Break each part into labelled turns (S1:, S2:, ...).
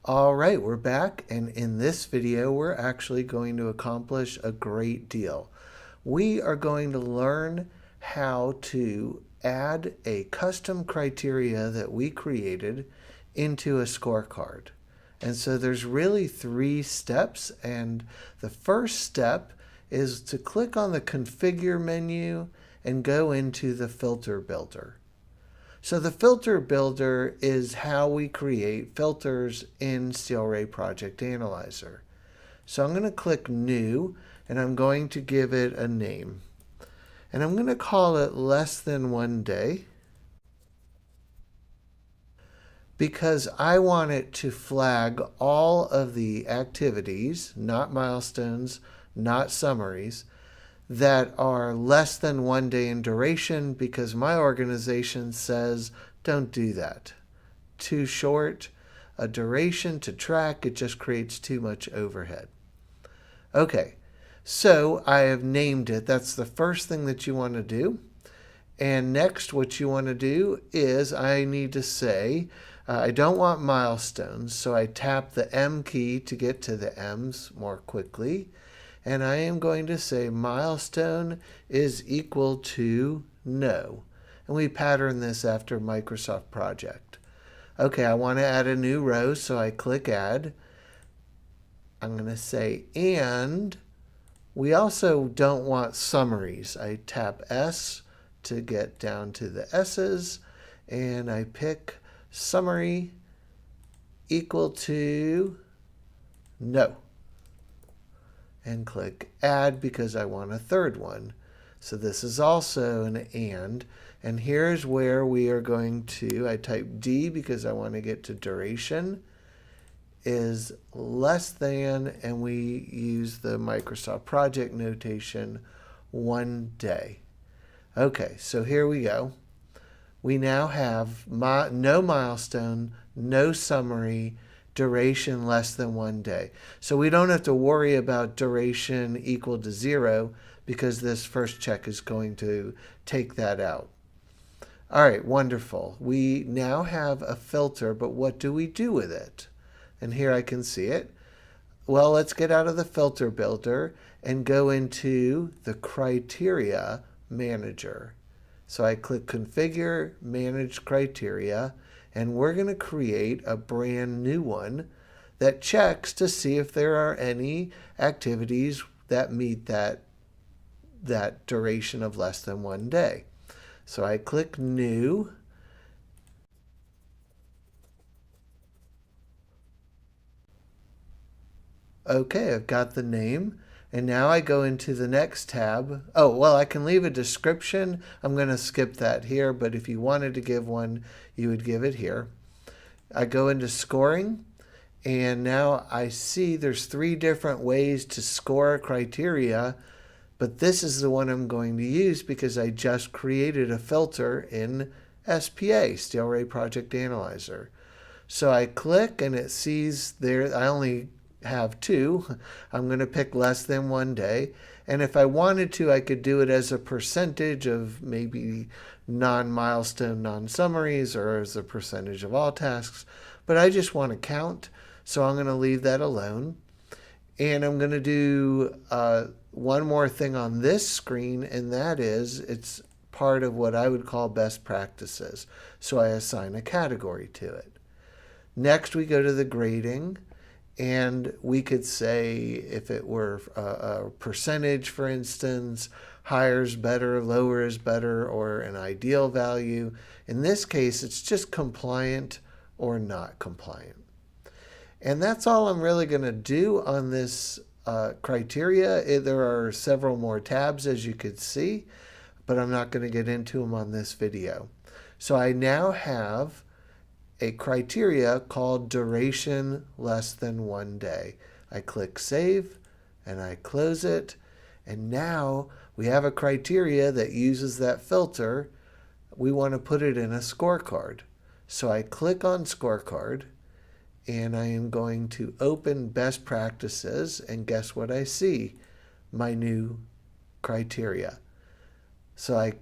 S1: All right, we're back, and in this video, we're actually going to accomplish a great deal. We are going to learn how to add a custom criteria that we created into a scorecard. And so there's really 3 steps, and the first step is to click on the Configure menu and go into the Filter Builder. So the filter builder is how we create filters in Steelray Project Analyzer. So I'm going to click New, and I'm going to give it a name. And I'm going to call it less than 1 day, because I want it to flag all of the activities, not milestones, not summaries, that are less than 1 day in duration, because my organization says don't do that. Too short a duration to track, it just creates too much overhead. Okay, so I have named it. That's the first thing that you want to do. And next, what you want to do is I need to say, I don't want milestones, so I tap the M key to get to the M's more quickly. And I am going to say milestone is equal to no. And we pattern this after Microsoft Project. Okay, I want to add a new row, so I click Add. I'm going to say and we also don't want summaries. I tap S to get down to the S's, and I pick summary equal to no. And click Add because I want a third one. So this is also an and here's where we are going to, I type D because I want to get to duration, is less than, and we use the Microsoft Project notation, 1 day. Okay, so here we go. We now have no milestone, no summary, duration less than 1 day. So we don't have to worry about duration equal to 0 because this first check is going to take that out. All right, wonderful. We now have a filter, but what do we do with it? And here I can see it. Well, let's get out of the filter builder and go into the criteria manager. So I click Configure, Manage Criteria, and we're going to create a brand new one that checks to see if there are any activities that meet that duration of less than 1 day. So I click New. Okay, I've got the name. And now I go into the next tab. Oh, well, I can leave a description. I'm going to skip that here, but if you wanted to give one, you would give it here. I go into scoring, and now I see there's 3 different ways to score a criteria, but this is the one I'm going to use because I just created a filter in SPA, Steelray Project Analyzer. So I click, and it sees there, I only have 2. I'm going to pick less than 1 day. And if I wanted to, I could do it as a percentage of maybe non-milestone, non-summaries, or as a percentage of all tasks. But I just want to count, so I'm going to leave that alone. And I'm going to do one more thing on this screen, and that is it's part of what I would call best practices. So I assign a category to it. Next, we go to the grading. And we could say, if it were a percentage, for instance, higher is better, lower is better, or an ideal value. In this case, it's just compliant or not compliant. And that's all I'm really going to do on this criteria. There are several more tabs, as you could see, but I'm not going to get into them on this video. So I now have a criteria called duration less than 1 day. I click Save, and I close it, and now we have a criteria that uses that filter. We want to put it in a scorecard. So I click on Scorecard, and I am going to open Best Practices, and guess what I see? My new criteria. So I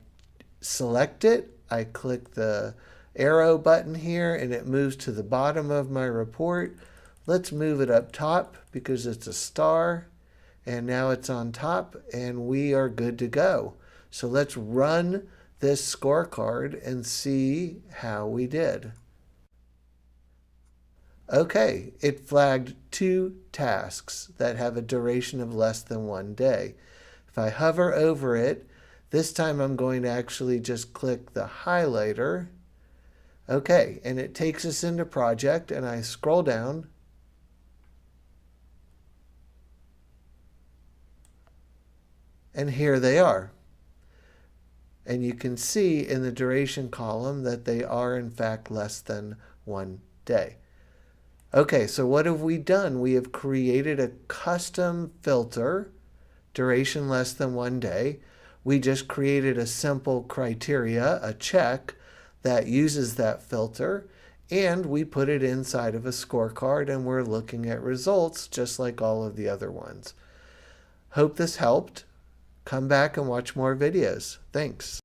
S1: select it, I click the arrow button here, and it moves to the bottom of my report. Let's move it up top because it's a star, and now it's on top, and we are good to go. So let's run this scorecard and see how we did. Okay, it flagged 2 tasks that have a duration of less than 1 day. If I hover over it, this time I'm going to actually just click the highlighter. Okay, and it takes us into project, and I scroll down. And here they are. And you can see in the duration column that they are in fact less than 1 day. Okay, so what have we done? We have created a custom filter, duration less than 1 day. We just created a simple criteria, a check, that uses that filter, and we put it inside of a scorecard, and we're looking at results just like all of the other ones. Hope this helped. Come back and watch more videos. Thanks.